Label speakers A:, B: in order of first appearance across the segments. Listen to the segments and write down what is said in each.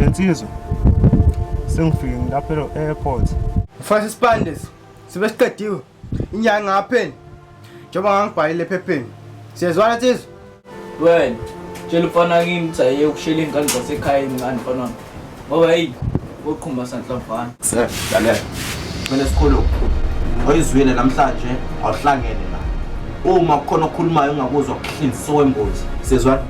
A: Ngiyensizwa. Sengifike ngilapha e-airport.
B: Mfana Spandes, sibe siqediwe. Inyanga ngapheni. Njengoba ngangibhalile ephepheni. Siyezwana nsizwa?
C: Wena, tshela ufana kimi ukuthi aye ukushela ingane zasekhaya encane mfana. Ngoba hey, uqhuma sanhlamvana.
D: Dale. Mina sikhulu. Oyizwile namhlanje awuhlangene naye. Uma kukhona okhulumayo ungakuzwa ukuhlinzisa wembuzi. Siyezwana?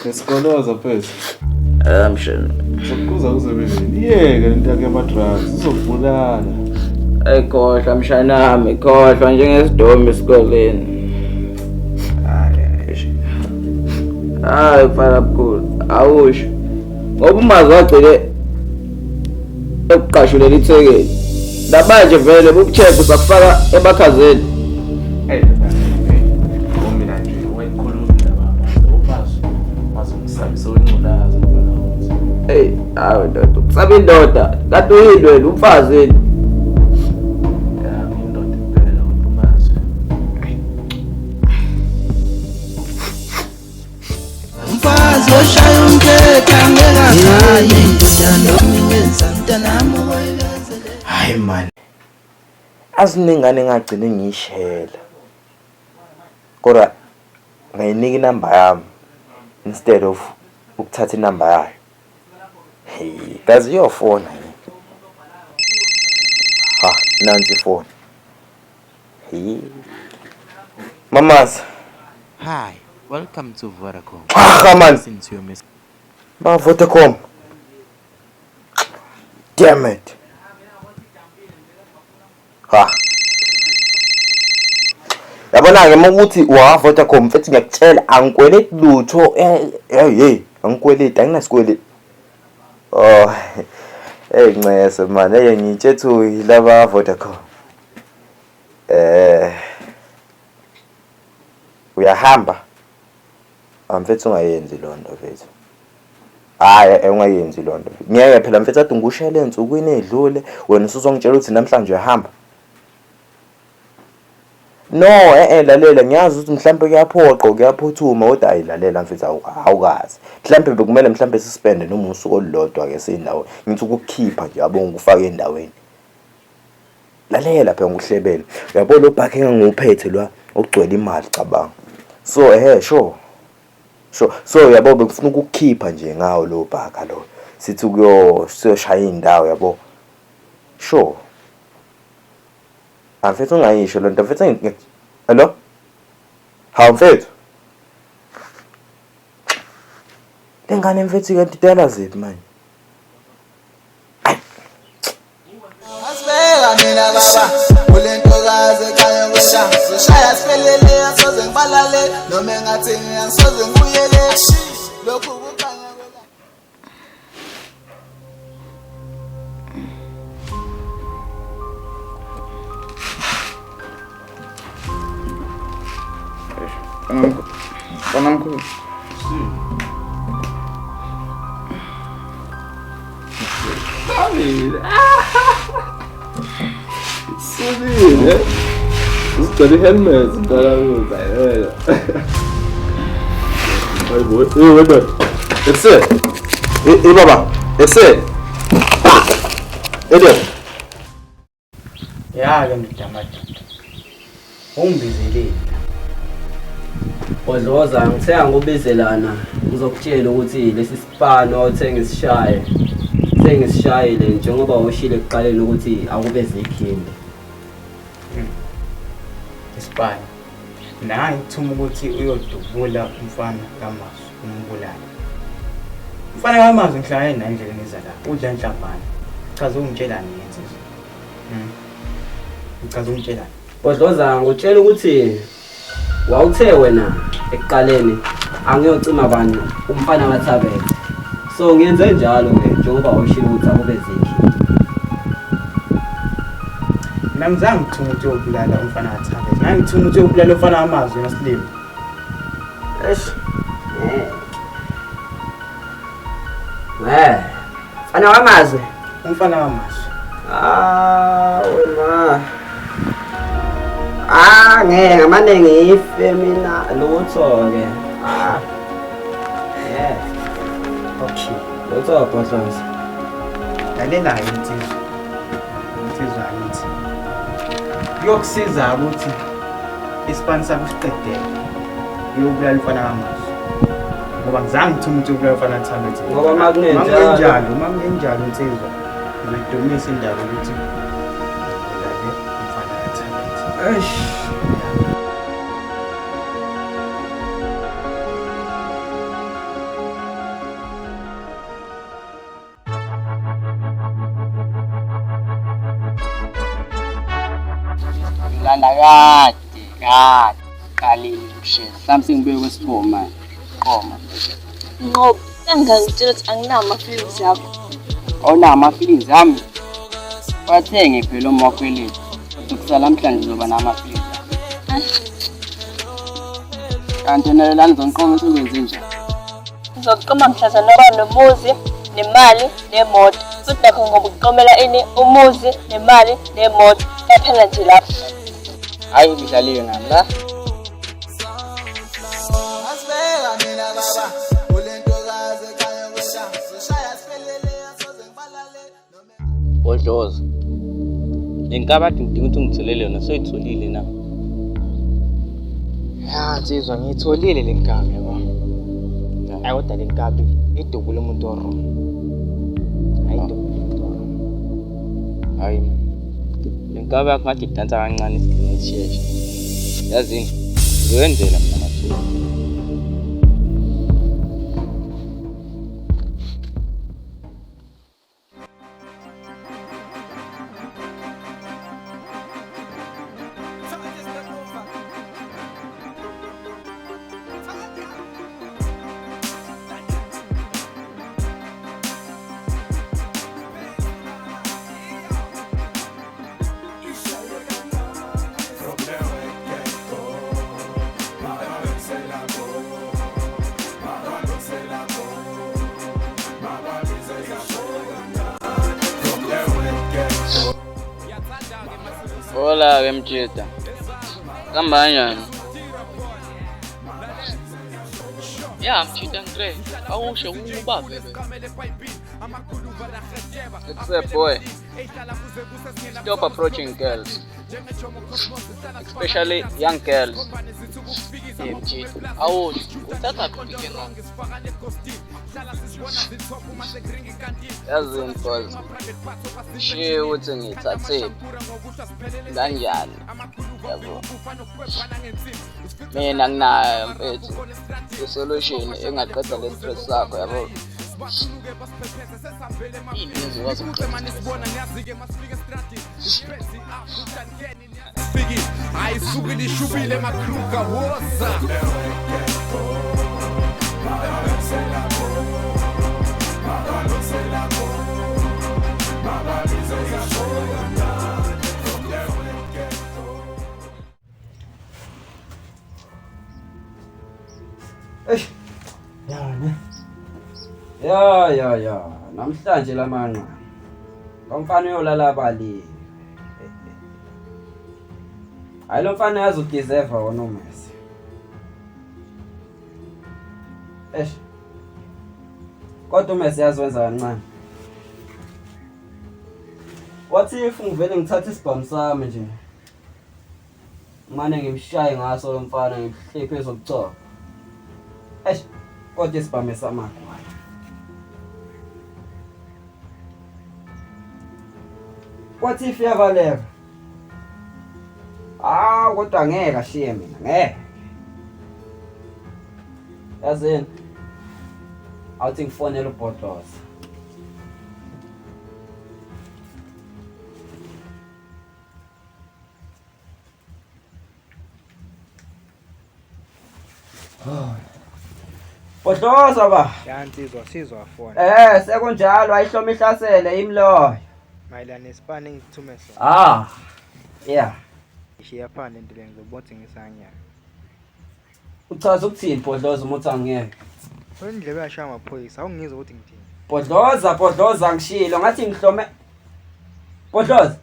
A: Ngesikoloza phezulu.
C: Mshana.
A: Sokuza uzebeleni. Yeke lento yakhe ama-drugs izokubulala.
C: Ayikhohlwa mshanami, khohlwa njengesidomi esikoleni. Hayi mfana mkhulu, awusho. Ngoba umazi wagcile ekuqashulela ithekeli. Namanje vele bubuchephe sakufaka ebakhazeni.
D: Mina nje wekhuluma nababa. Ubazi mazungusabisa wenculaza mfana.
C: Hey, hayi ndoda, usabe indoda, kanti uyindweni umfazi yini?
D: Indoda impela umazi.
E: Umfazi oshaya umthetho ngekhayi njalo mingenza mntanami okwelezele.
D: Hayi man. Azinengane ngagcine ngishela. Kodwa ngayinika inamba yami instead of ukuthatha inamba yayo. Hey, kazi your phone. Ha, nansi phone. Hey. Mamas.
F: Hi, welcome to Vodacom.
D: Come on.
F: Listen to your message.
D: Ma Vodacom. Damn it. Ha. Yabona ke ukuthi wa Vodacom mfethu ngiyakutshela angikweleti lutho hey angikweleti anginasikweleti. Oh. Hey Ncese man, hey ngitshethu yilaba Vodacom. Uyahamba. Mfethu ungayenzi lonto mfethu. Hayi ungayenzi lonto. Ngiyeke phela mfethu ade ngushele ensukwini edlule wena usuzongitshela ukuthi namhlanje uyahamba. No, lalela ngiyazi ukuthi mhlambe kuyaphuthuma kodwa ayilalela mfethu awukazi. Mhlambe bekumele mhlambe sispende noma usuku olulodwa ke sinawo. Ngithi ukukhipha nje yabo ngikufaka endaweni. Lalela phela nguhlebele. Uyabo lo bhakhe enganguphethe lwa ukugcwela imali cabanga. So sure. So yabo bekufuna ukukhipha nje ngawo lo bhakha lo. Sithi siyoshaya indawo yabo. Sure. Mfethu ungayisho lo nto mfethu hello? Hawu mfethu. Lengane mfethu kanti idala ziphi manje?
E: Asibeka mina baba kulentokazi ekhaya kwesha soshaya siphelele asoze ngibalale noma engathi ngiyasoze ngibuyele lokhu kukhanya kwela.
C: Panamku.
A: Sibile. Usicela helmet ngala uzayela. Hayibo, wena.
D: Baba.
B: Ya ke mdamada. Ungibizele.
C: Odloza ngithenga ngobizelana ngizokutshela ukuthi lesi sipano othenga isishaye. Sengisishayile njengoba ushile ekuqaleni ukuthi akube zekhindi.
B: Isipani. Nayi ngithuma ukuthi uyodubula umfana kaMasu umbulala. Umfana kaMasu ngihlale naye endleleni ezala. Udla enhlambana. Chaza ungitshelani yensizwe. Uchaza ungitshelani.
C: Odloza ngutshela ukuthi wawuthe wena ekuqaleni angiyocima bani umfana kaThabethe. So ngiyenze njalo ke njengoba ushilo ukuthi akube zikhi.
B: Mina ngizange ngithuma ukuthi uyobulala umfana kaThabethe. Ngangithuma ukuthi uyobulala umfana kaMazwi noSilimo.
C: Fana kaMazwi.
B: Umfana kaMazwi.
C: Wena. Ngeke manje ngife mina lutho ke.
B: Okay.
C: Lutho bhodlozi.
B: Lalela insizwa. Insizwa yithi. Kuyokusiza ukuthi isipani sakho siqedele. Uyobulala umfana kaMazwi. Ngoba ngizange ngithuma ukuthi uyobulala umfana kaThabethe.
C: Ngoba makunenjalo,
B: makunenjalo insizwa. Ngizodumisa indaba ukuthi ubulale umfana kaThabethe.
G: Landa kade kalini kushesa something beke kwesikhoma qoma
H: Ngoba engangitshela ukuthi anginama feelings yakho.
G: awunama feelings ami wathenge phela umakweleti ukusala namhlanje uzoba nama feelings kanti nalana ngizonqoma ukuthi uzenze njani
H: Ngizoqoma mhlaza noba nomuzi nemali nemoto futhi nakho ngoba uqomela ini umuzi nemali nemoto kuphela nje lapho.
G: hayi ngidlaliwe ngami la
E: Asibeka mina baba kulentokazi ekhanya kwesha soshaya siphelele asoze ngibalale noma
F: Bodlozi. Lenkabati ngidinga ukuthi ngithelele yona soyitholile na.
B: Ya nsizwa ngiyitholile le nkabi yabo. Hayi kodwa le nkabi idubula umuntu wrong. Ayidubula umuntu wrong.
F: Hayi. Lenkabi yakho ngathi idansa kancane isikrini sisheshe. Yazini, ngizoyenzela mina mathuba. Hola, ke mtshita. Kamba kanjani? Ya mtshita ngire. Awusho ubaba lo. It's a boy. Stop approaching girls. Especially young girls. Hey mtshita. Awusho uthatha phi na? Yazini cause she uthi ngithathe kanjani yabo mina nginayo mfethu isolution engaqeda le stress sakho yabo ini ngikwazi
I: ayisuke lishubile makruka woza
C: Ya. Namhlanje lamanqa. Ngomfana uyolala abali. Hayi lo mfana yazi udeserve wona uMessi. Kodwa uMessi yaziwenza kancane. What if ngivele ngithatha isibhamu sami nje? Manje ngimshaye ngaso lo mfana ngimhliphe ezokucoka. Kodwa isibhamu esamakho. What if yavaleka? Kodwa ngeke ashiye mina, ngeke. Yazini. Awuthi ngifonela uBhodlozi. Bhodloza ba.
B: Yansizwa sizwa fona.
C: Sekunjalo ayihloma ihlasele imloyo.
B: Mayelana nesipani engithume sona.
C: Yeah.
B: Ishiya phana into le ngizobona ngisanyana.
C: Uchaza ukuthini Bhodloza uma uthi angiyeke?
B: Indlebe yashaya amaphoyisa awungizwa ukuthi ngithini.
C: Bhodloza ngishilo ngathi ngihlome. Bhodloza.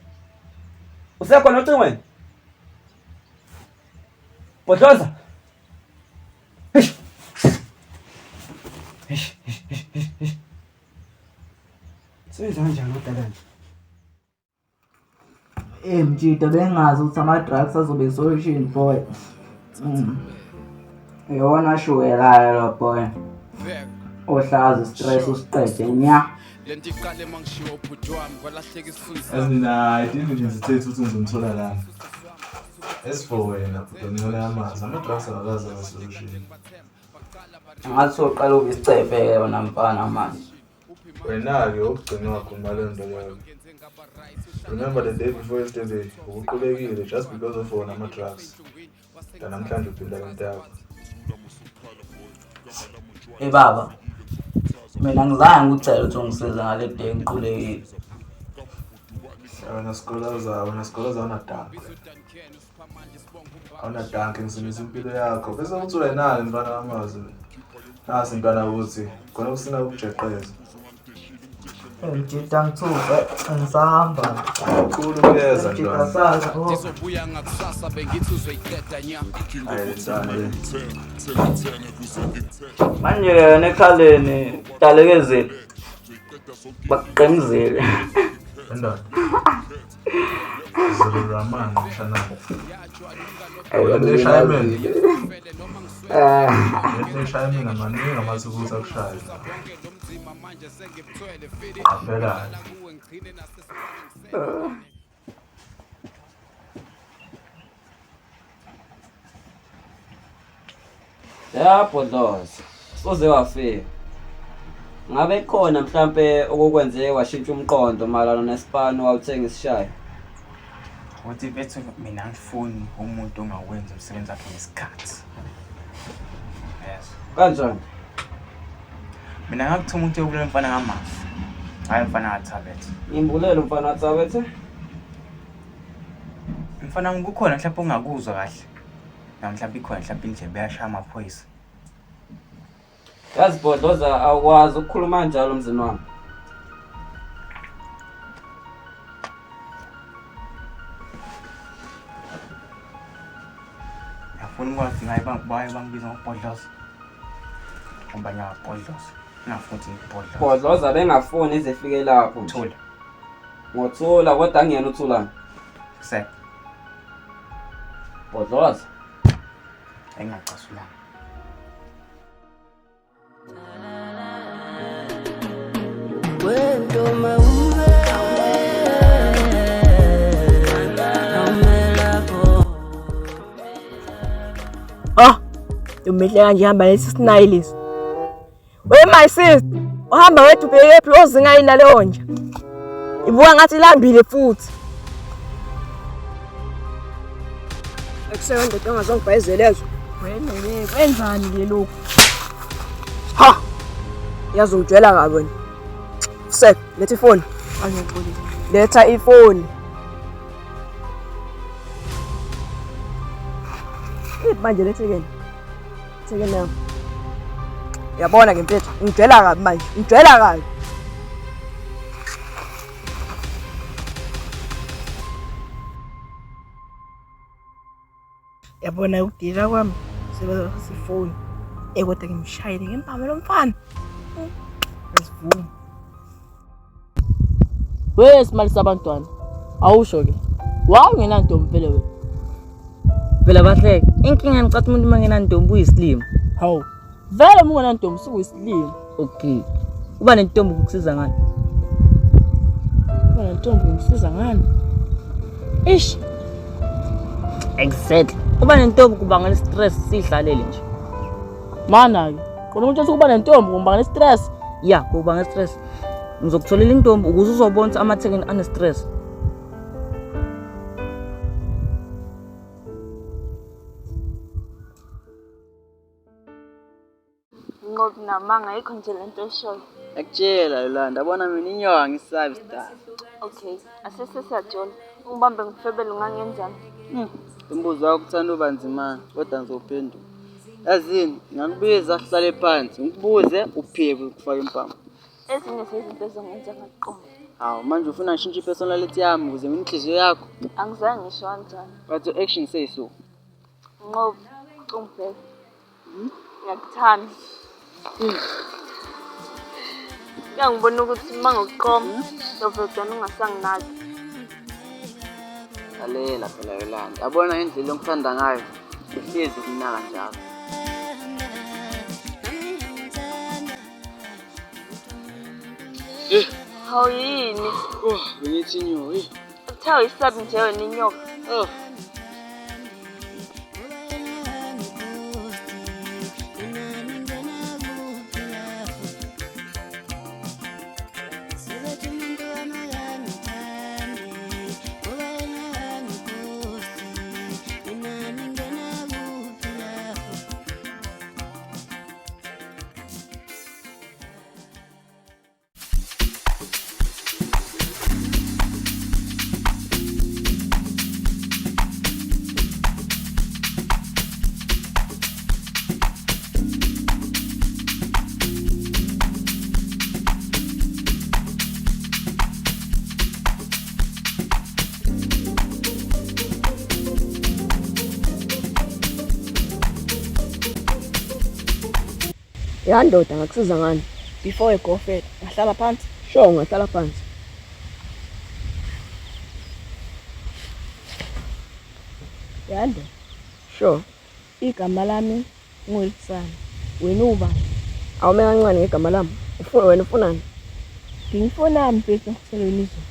C: Usekhona ocingweni? Bhodloza. Senza kanjani udalana? Mjida bengazi ukuthi ama-drugs azobe i-solution boy. Yona shuwelayo lo boy. Ohlaza stress usiqede nya.
I: lento iqale mangishiwo ubhuti wami kwalahleka isifundo
A: Mina idini ngizithethe ukuthi ngizomthola lana. Esifo wena udonela yamazi ama-drugs akaze nge-solution.
C: Ngathi soqala ukuyisicefe yona mfana manje.
A: Wena-ke ukugcina wakho ngale nto leyo. Remember the day before yesterday ubuqulekile just because of wona ama-drugs. Namhlanje uphinda lento yakho.
C: Baba. Mina ngizange ngikucela ukuthi ungisize ngale day ngiqulekile.
A: Wena sikolaza awunadanke. Awunadanke ngisimisa impilo yakho. Bese uthi wena mfana wamazwi. Nasi mntwana ukuthi khona kusina ukujeqeza.
C: Ngijida ngithuke ngisahamba.
A: Kakhulu kuyeza ntwana.
I: ndizobuya ngakusasa bengithi uzoyiqeda nya
A: Ayenzane.
C: Manje nekhaleni dalekezeli. Baqemzile.
A: Ndoda. Zulu Rahman mshana. Shayman. Shayman amaningi amathukuthi akushaya. Phela.
C: Bhodloza. Soze wafika. Ngabe khona mhlambe okukwenzeke washintsha umqondo malana nesipani wawuthenga isishayo.
B: Uthi bethu mina ngifuni umuntu ongawenza umsebenzi wakhe ngesikhathi. Yes.
C: Kanjani?
B: Mina ngakuthuma ukuthi ubulele mfana ngamazi. Hayi mfana kaThabethe.
C: Ngimbulele mfana kaThabethe.
B: Mfana ngikukhona mhlawumbe ungakuzwa kahle. Namhlanje ikhona mhlawumbe indlebe yashaya amaphoyisa.
C: Yazi Bhodloza awukwazi ukukhuluma njalo mzini wami.
B: Yafuna ukwazi ngaye bangibiza ngoBhodloza. Ngoba nyaBhodloza. Ngafuna ukuthi ngibhodloza.
C: Bhodloza bengafuni izifike lapho.
B: Thula.
C: Ngothula kodwa angiyena uthulana.
B: Sek.
C: Bhodloza.
B: Engacasulanga.
H: Umehle kanje hamba lesi sinayilisi. We my sister, uhamba wethu ubheke phi ozinga yini naleyo nje? Ibuka ngathi lambile futhi. Akuseyo ndoda ongazongibhayizelezo. Wena wenzani ke lokho? Ha! Yazongitshela kabi wena. Sek, letha ifoni. Angixolisa. Letha ifoni. Manje lethekeni. Thekeni nami. Yabona ke mfethu, ngijwela kabi manje. Ngijwela kabi. Yabona ukudila kwami sebenzisa ifoni. Kodwa ngimshayile ngempama lo mfana. Asivumi. Wesimali sabantwana. Awusho ke. Wawu ngenantombi vele wena. Vela bahleke. Inkinga ngicathi umuntu mangenantombi uyisilimo. Hawu. Vele uma ungenantombi sukuyisilimo. Okay. Uba nentombi ukusiza ngani? Uba nentombi ngisiza ngani? Ish. Exactly. Uba nentombi kubangela stress sihlalele nje. Mana ke. Khona umuntu othi kuba nentombi kubangela stress. Ya, kubangela stress. Ngizokutholela intombi ukuze uzobona ukuthi amathekeni ane stress. Ngoba namanga ayikho nje lento eshoyo.
G: Akutshela Yolanda, yabona mina inyoka ngisabi star.
H: Okay, asesesiyajola. Ungibambe ngifebele ungangenzani?
G: Umbuzo wakho uthanda uba nzimana, kodwa ngizophendula. Yazini, ngingakubiza sihlale phansi, ngikubuze uphike ukufaka impama.
H: Ezinye sezinto ezongenza ngaqonda.
G: Hawu, manje ufuna ngishintshe ipersonality yami ukuze mina inhliziyo yakho.
H: Angizange ngisho kanjani.
G: But your action say so.
H: Ngoba ungibheke. Ngiyakuthanda. Ngiyangibona ukuthi mangokuqoma uzovela ungasanginaki.
G: Lalela phela Yolanda, yabona indlela ongithanda ngayo, ihlezi kunaka njalo.
H: Hawu yini?
G: Bengithi inyoka.
H: Kuthiwa isabi nje wena inyoka.
J: Ya ndoda ngakusiza ngani? Before I go fed, ngahlala phansi. Sure, ngahlala phansi. Ya ndoda. Sure. Igama lami nguLisana. Wena uba awume kancane ngegama lami. Wena ufunani? Ngifuna mfethu ngikuselweni izwe.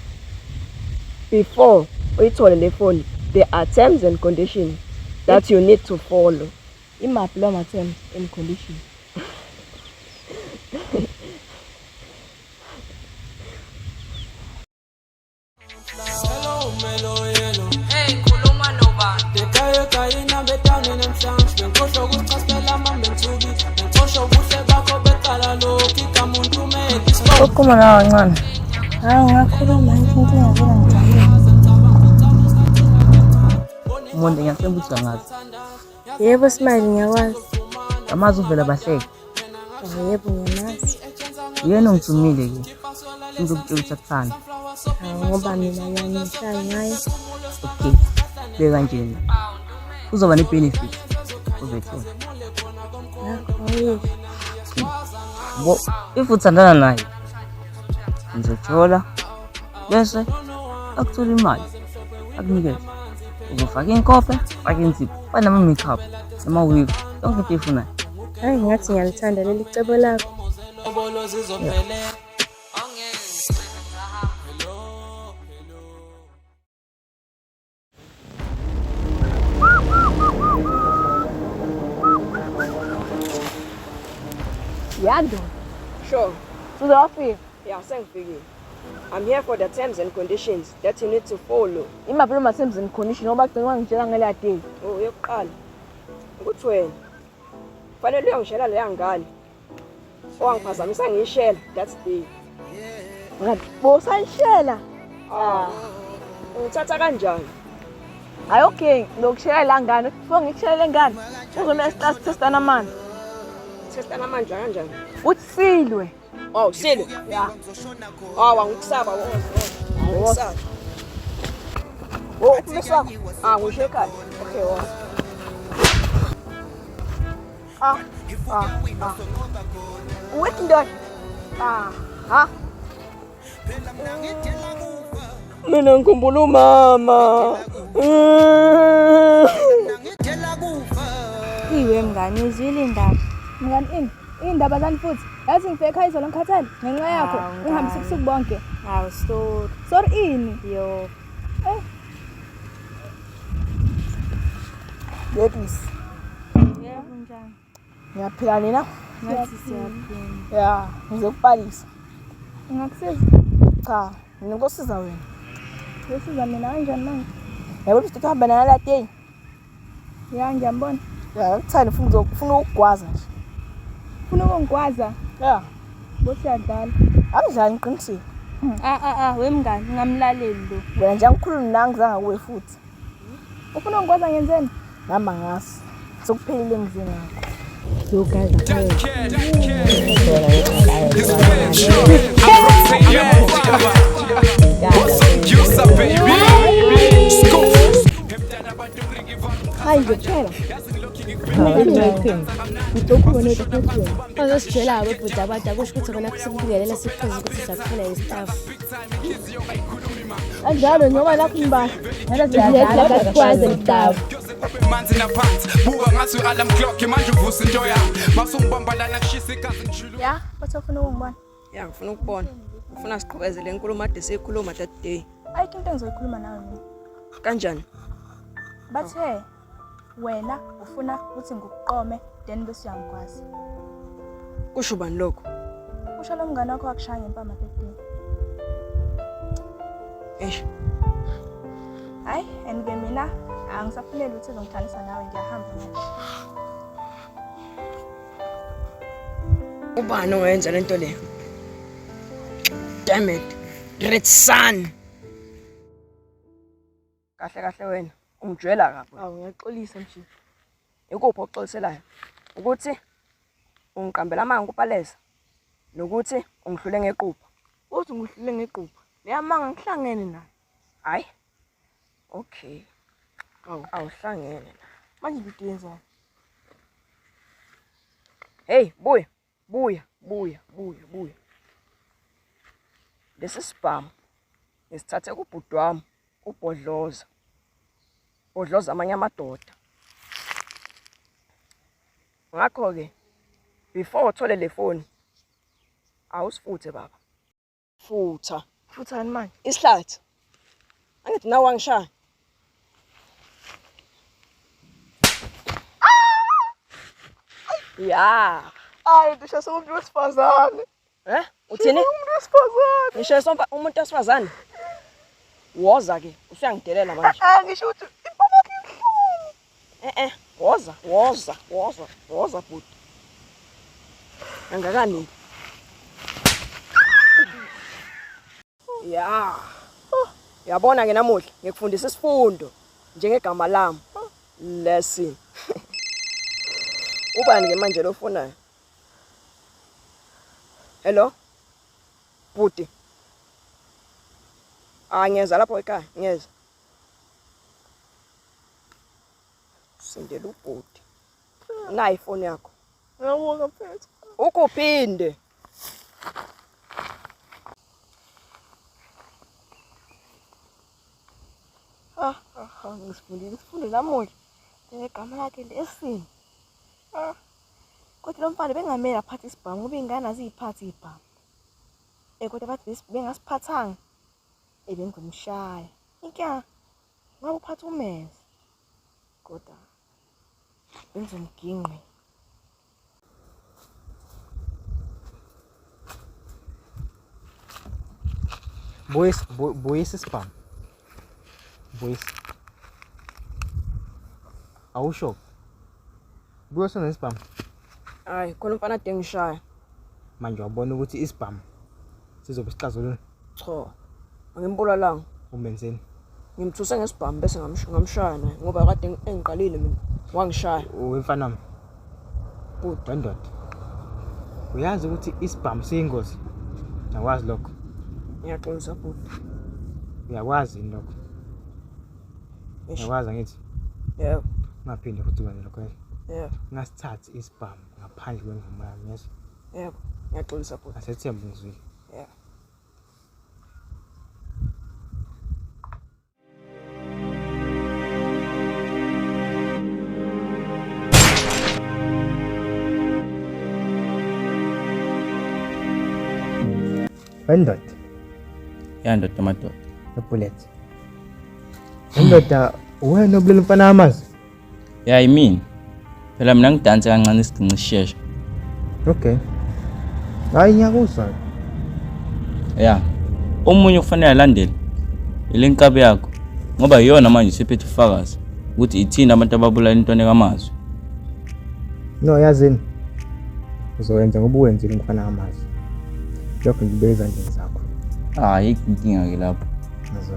J: Before uyithole le phone, there are terms and conditions that you need to follow. Imaphi lawo terms and conditions?
H: Ukuma nawe kancane. Hayi ngakhuluma inkinga vela ngijabule.
B: Umuntu ngiyasembuza ngazi.
H: Yebo Smile ngiyakwazi.
B: Amazi uvela bahleke.
H: Yebo ngiyamazi.
B: Yena ungithumile ke. Ngizokutshela ukuthi akuthanda.
H: Ngoba mina ngiyanishayi ngaye.
B: Okay. Beka nje. Kuzoba ne-benefit. Uzethula. If uthandana naye ngizojola bese akuthola imali akunikeze uzofaka inkope faka insipho banama makeup nama wig yonke into efunayo.
H: Hayi ngathi ngiyalithanda leli cebo lakho.
J: Yando. Sure. To the office. Yeah, sengifikile. I'm here for the terms and conditions that you need to follow. Imaphi lo terms and conditions ngoba kugcina ngitshela ngale day. Oh, yokuqala. Ukuthi wena. Fanele uyangishela leya ngane. Owangiphazamisa ngishela that day. Ngathi bosayishela. Ngithatha kanjani? Hayi okay, ngokushela la ngane. Kufanele ngikushela ngane. Uzomela siqas testa namanje. Testa namanje kanjani? Uthi silwe. Oh, silwe. Yeah. Oh, wangikusaba wona. Oh, kumeswa. Ngisheka. Okay, wona. Wait ndoda. Mina ngikhumbula umama.
H: Iwe mngani uzwile indaba.
K: Mngani indaba zani futhi. Yazi ngifike ekhaya izolo ngikhathele ngenxa yakho. Ngihambisa ubusuku bonke.
H: Hawu story.
K: Sorry ini?
H: Yo.
J: Yebisi.
K: Yebo njani?
J: Ngiyaphila nina?
K: Ngathi siyaphila.
J: Yeah, ngizokubhalisa.
K: Ngakusiza?
J: Cha, ngikusiza wena.
K: Ngisiza mina kanjani manje?
J: Yabo futhi uhamba nala la day.
K: Ya ngiyambona.
J: Ya, ngithanda ufuna ukugwaza nje.
K: ufuna ukungikwaza
J: Ya,
K: bothi yadlala
J: angidlali ngiqinisile.
K: wemngani ngingamlaleli lo
J: Wena nje angikhulumi la ngizange kuwe futhi.
K: ufuna ukungikwaza ngenzeni
J: Nami angazi. Sekuphelile ngizini ngakho. Hayi ngiphela.
L: Bazositshela webhuda abada kusho ukuthi kona kusikubukelela siphuze ukuthi sakuphela istaff.
J: Anjalo noma lapho ngibala.
L: Ngiyadla kakwazi istaff.
I: manzi naphansi buka ngathi u-alarm clock manje uvusa into yami masungibambalana kushisa igazi ngijulu
K: ya bathi ufuna ukungibona
J: Ya ngifuna ukubona. Ngifuna siqhubezele inkulumo ade siyikhuluma that day.
K: ayikho into engizoyikhuluma nawe mina
J: Kanjani?
K: bathe wena ufuna ukuthi ngikuqome then bese uyangikwazi
J: Kusho bani lokho?
K: usho lo mngane wakho akushaya ngempama 13
J: Eish.
K: hayi and-ke mina angisafuneli ukuthi ezongithalisa nawe ngiyahamba manje
J: Ubani owenza lento le? Damn it. Red sun. Kahle wena. Ungijwela kabi.
H: Awu ngiyaxolisa mshi.
J: Ikuphi oxoliselayo? Ukuthi ungiqambela amanga kupaleza nokuthi ungihlule ngequpha.
H: Uthi ngihlule ngequpha. Leyamanga ngihlangene nayo.
J: Hayi. Okay. Awuhlangene.
H: Manje ngidenzani?
J: Hey, buya. Lesi spam ngisithathe kubhuti wami ubhodloza. Bodloza amanye amadoda. Ngakho ke before uthole le phone awusifuthe baba. Futha
H: Futhani manje?
J: isihlathi. Angithi nawe wangishaya. Ya.
H: Hayi ndishasa umuntu wesifazane.
J: Uthini?
H: Umuntu wesifazane.
J: Ngishesa umuntu wesifazane. Woza ke usuyangidelela manje.
H: Ngisho ukuthi impama
J: Woza bhuti. Angakani? Ya. Yabona ke namuhla ngikufundisa isifundo njengegama lami. Lesson. Ubani ke manje lo fonayo? Hello? Bhuti. Ngiyeza lapho ekhaya, ngiyeza. Sindele ubhuti. Nayi ifoni yakho.
H: ngiyabonga mfethu.
J: Ukuphinde.
H: Ngisifundile isifundo namuhla. Ngegama lakhe lesini. Kodwa lo mfana bengamele aphathe isibhamu ngoba ingane aziyiphathe ibhamu. Kodwa bathi bengasiphathanga. Bengizomshaya. Inkinga ngabe uphatha umeza. Kodwa bengizomginqe.
B: Boys spam. Boys. Awusho. Boys on spam.
J: Hayi, khona umfana ade ngishaya.
B: Manje wabona ukuthi ispam sizobe sixazulula.
J: Cha. Angimbulalanga.
B: Umenzeni.
J: Ngimthuse ngesibhamu bese ngamshaya naye ngoba kade engiqalile mina. Wangishaya.
B: Wemfana nami.
J: Bhuti
B: Ndoda. Uyazi ukuthi ispam siyingozi. Yakwazi lokho.
J: Ngiyaxolisa bhuti.
B: Uyakwazi lokho. Uyakwazi ngithi.
J: Yebo.
B: Ungaphinde futhi kwenze lokho.
J: Yebo.
B: Ngasithatha ispam ngaphandle kwemvumo yami, yes.
J: Yebo. Ngiyaxolisa bhuti.
B: Asethemba ngizwile.
J: Yebo.
B: Ndoda.
F: Ya ndoda madoda.
B: Bullet. Ndoda wena obulele mfana amazi.
F: Ya yimini. Phela mina ngidansa kancane isigcinci sishesha.
B: Okay. Hayi ngiyakuzwa.
F: Ya. Omunye kufanele alandele ilenkabe yakho ngoba iyona manje isiphethe ufakazi ukuthi ithina abantu ababulala intwana kamazwi.
B: No yazini. uzowenza ngoba uwenzile umfana amazi. Lokho ngibeka ezandleni zakho.
F: Ayikho inkinga ke lapho.
B: Azo.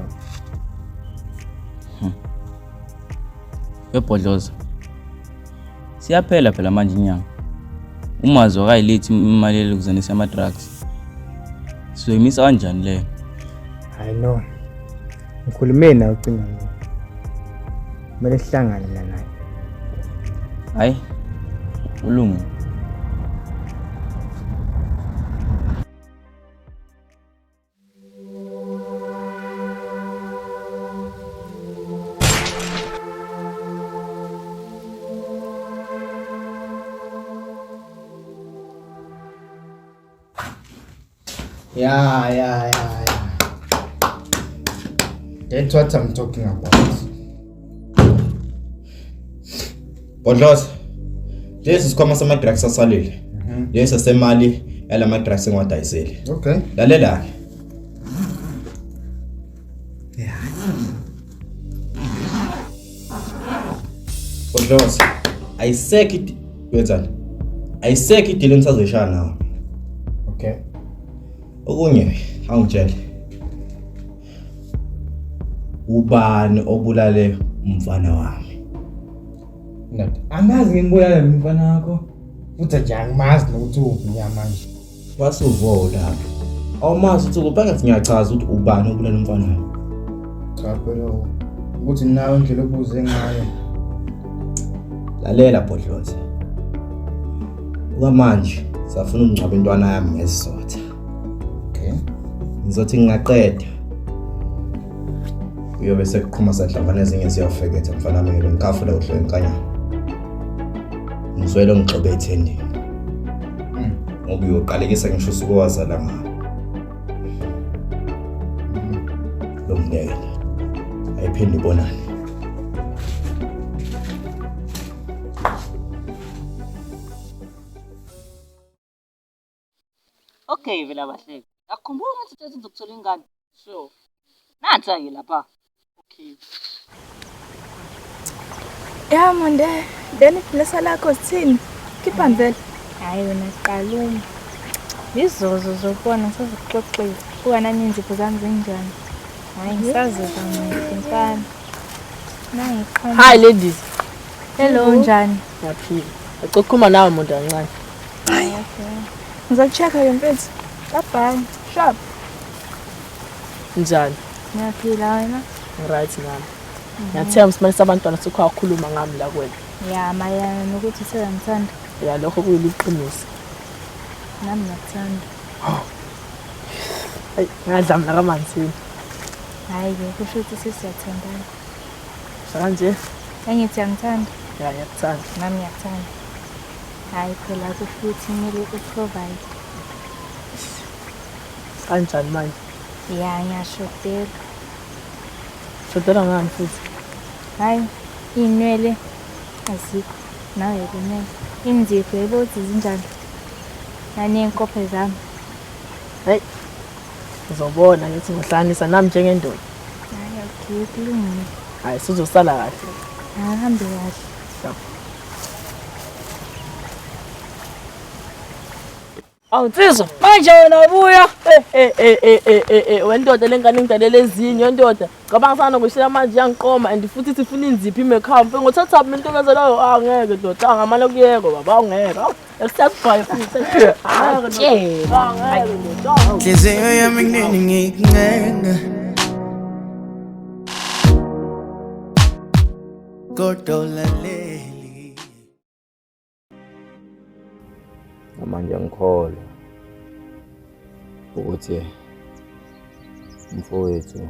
F: Webhodloza. Siyaphela phela manje inyanga. Umazi wakayilethi imali yokuzanisa ama-drugs. Sizoyimisa kanjani le?
B: Hayi no. Ngikhulume nawe ucinga ngoba. Kumele sihlangane naye.
F: Hayi. Ulungile.
B: Yeah. That's what I'm talking about.
D: Bodloza. Lesi sikhwama sama-drugs asalile. Lesi semali yalama-drugs engiwadayisile.
B: Okay.
D: Lalela. Bodloza. Ayisekho idile engisazoyishaya nawe.
B: Okay.
D: Okunye awungitshele. Ubani obulale umfana wami?
B: Nati. Angazi ngimbulala umfana wakho. Futhi nje angimazi nokuthi uphi manje.
D: Wasuvo lapho. Awumazi ukuthi kuphakathi ngiyachaza ukuthi ubani obulale umfana wami.
B: Cha phela ukuthi nawe indlela obuze ngayo.
D: Lalela Bodloza. Manje safuna ukungcwaba intwana yami ngesizotha.
B: Okay.
D: Ngizothi ngingaqeda. Uyobe sekuqhuma sahlangana ezinye siyafeketha mfana wami ngikafula uhlwe enkanya. Ngizwele ngixobe ethendeni. Ngoba uyoqalekisa ngisho usuku wazala ngalo. Lo mndeni ayiphindi ibonane.
H: Okay vela bahleki. Akukhumbula ukuthi uthi uzokuthola ingane. Sure. Nansa ke lapha. Okay.
K: Ya monde, then iblesa lakho sithini? Khiphani vele.
M: Hayi wena qaluma. Izozo zokubona sezikuxoxile. Kuwena ninzipho zami zinjani? Hayi ngisazizwa ngimfana. Nangiqhama.
H: Hi ladies.
M: Hello njani?
H: Yaphila. Ucokhuma nawe umuntu kancane.
M: Okay.
K: Ngizokuchecka ke mfethu. Bye. Sharp.
H: Njani?
M: Ngiyaphila wena?
H: Right nami. Ngiyathemba simanisa abantwana sokho akhuluma ngami la kwena.
M: Ya mayana nokuthi usengithanda.
H: Ya lokho kuyiliqiniso.
M: Nami ngiyakuthanda.
H: Hayi, ngadla mina kamanzini.
M: Hayi ke kusho ukuthi sisiyathandana.
H: Kanje?
M: Engithi ngithanda.
H: Ya ngiyakuthanda.
M: Nami ngiyakuthanda. Hayi phela kusho ukuthi kumele uprovide.
H: Kanjani manje?
M: Ya ngiyashotela.
H: Shotela ngani futhi?
M: Hayi, inwele azikho. Nawe kunene. Inzipho yebo zinjani? Naneenkophe zami.
H: Hey. Uzobona ukuthi ngihlanganisa nami njengendoda.
M: Hayi okay kulungile.
H: Hayi sizosala kahle.
M: Ahambe kahle.
H: Stop.
B: Awutsizwa manje wena ubuya wendoda lengane ngidalele ezinye wendoda cabanga sana ngokushela manje yangiqoma and futhi sifuna inziphi imakeup mfengo uthatha umuntu okazalayo angeke doda angamane kuyeko baba ungeke eksasibhaye futhi
E: Inhliziyo yami kunini ngikuncenga Godola leli
D: Manje ngikholwa ukuthi mfowethu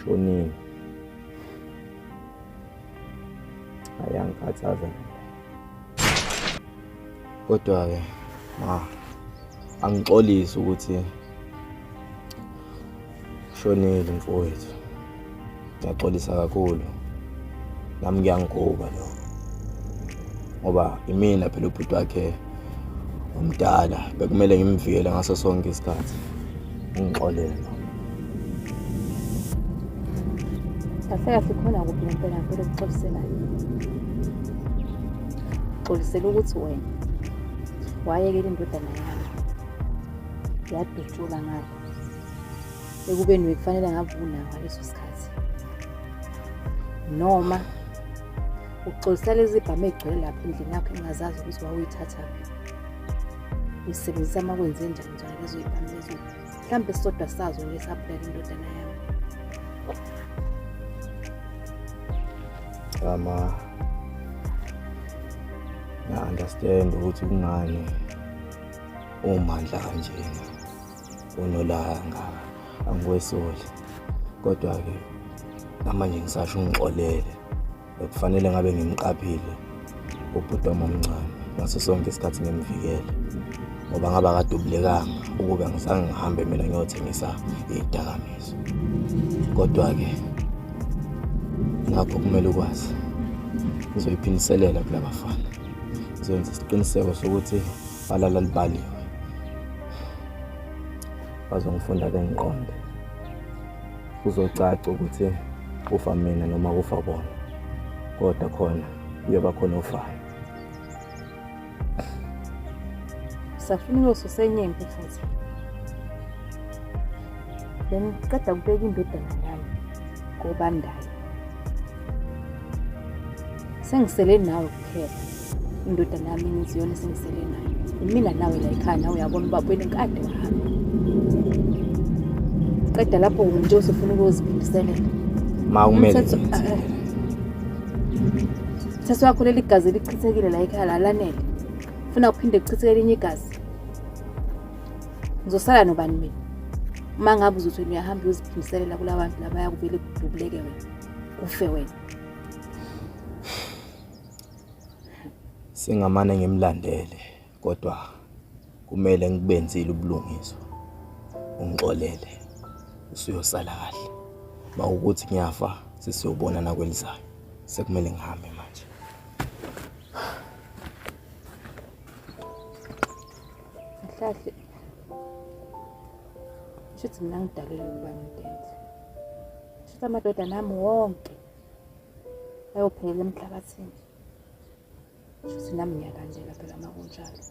D: shonile. Ayangikhathaza. Kodwa ke angixolisi ukuthi shonile mfowethu. Ngiyaxolisa kakhulu. Nami ngiyangikuba lo. Ngoba imina phela ubhuti wakhe umdala bekumele ngimvikele ngaso sonke isikhathi. Ngixolele.
N: Safika sikhona kuphi ngempela ngempela ukuxolisela. Xolisela ukuthi wena wayekela indodana yami yadutshula ngalo ekubeni bekufanele ngabe unayo ngaleso sikhathi noma uxolisa lezi ibhamu egcwele lapha endlini yakho engazazi ukuthi wawuyithathaphi uyisebenzisa uma kwenze njani zona lezo ibhamu lezo mhlawumbe sisodwa sazo ngesaphela indodana yami.
D: Na-understand ukuthi kungani umandla kanjena unolanga angikwesoli kodwa-ke namanje ngisasho ungixolele bekufanele ngabe ngimqaphile ubhuti wami omncane ngaso sonke isikhathi ngimvikele ngoba ngaba kadubulekanga ukube ngizange ngihambe mina ngiyothengisa izidakamizwa kodwa-ke ngakho kumele ukwazi ngizoyiphiniselela kula bafana ngizoyenza isiqiniseko sokuthi balala libaliwe bazongifunda bengiqonde kuzocaca ukuthi kufa mina noma kufa bona kodwa khona kuyoba khona ofayo.
N: Safuna uyosusenyempi futhi bengiqeda kubeka indodana yami kobandayo sengisele nawe kuphela indodana yami ngiziyona sengisele nayo mina nawe la ekhaya nawe uyabona ubaba wena inkade wahamba qeda lapho nje usufuna ukuziphindiselela
D: Makumele
N: Sasa wakho leli gazi lichithekile la ekhaya lalanele ufuna uphinde kuchitheke elinye igazi ngizosala nobani mina uma ngabe uzothi uyahamba uziphindiselela kulabantu laba yakuvele kudubuleke wena kufe wena.
D: Singamane ngimlandele kodwa kumele ngibenzile ubulungiswa ungixolele usuyosala kahle mawukuthi ngiyafa sisiyobona nakwelizayo sekumele ngihambe manje.
N: Mhlahle shithi mina ngidalelwe ukuba ngidente shithi amadodana ami wonke ayophelela emhlabathini shithi nami ngiyakanjela phela uma kunjalo.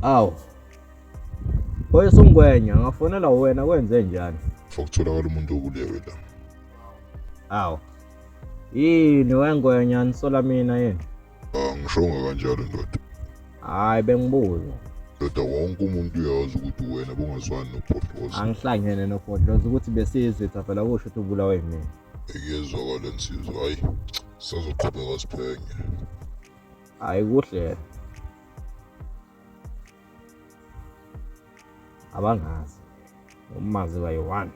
D: Aw. Oye songwenya ngafonela wena kwenze njani?
O: Fakutholakala umuntu okuleyo la.
D: Aw. Yini wengwenya nisola mina yini?
O: Angishonga kanjalo ndoda.
D: Hayi bengibuza.
O: Ndoda wonke umuntu uyazi ukuthi wena bongazwani noPhotloza.
D: Angihlangene noPhotloza ukuthi besizitha phela kusho ukuthi ubulawa yini.
O: Ekuyezwakala nsizwa hayi sazoqhubeka siphenye.
D: Hayi kuhle. Abangazi umazi bayi-1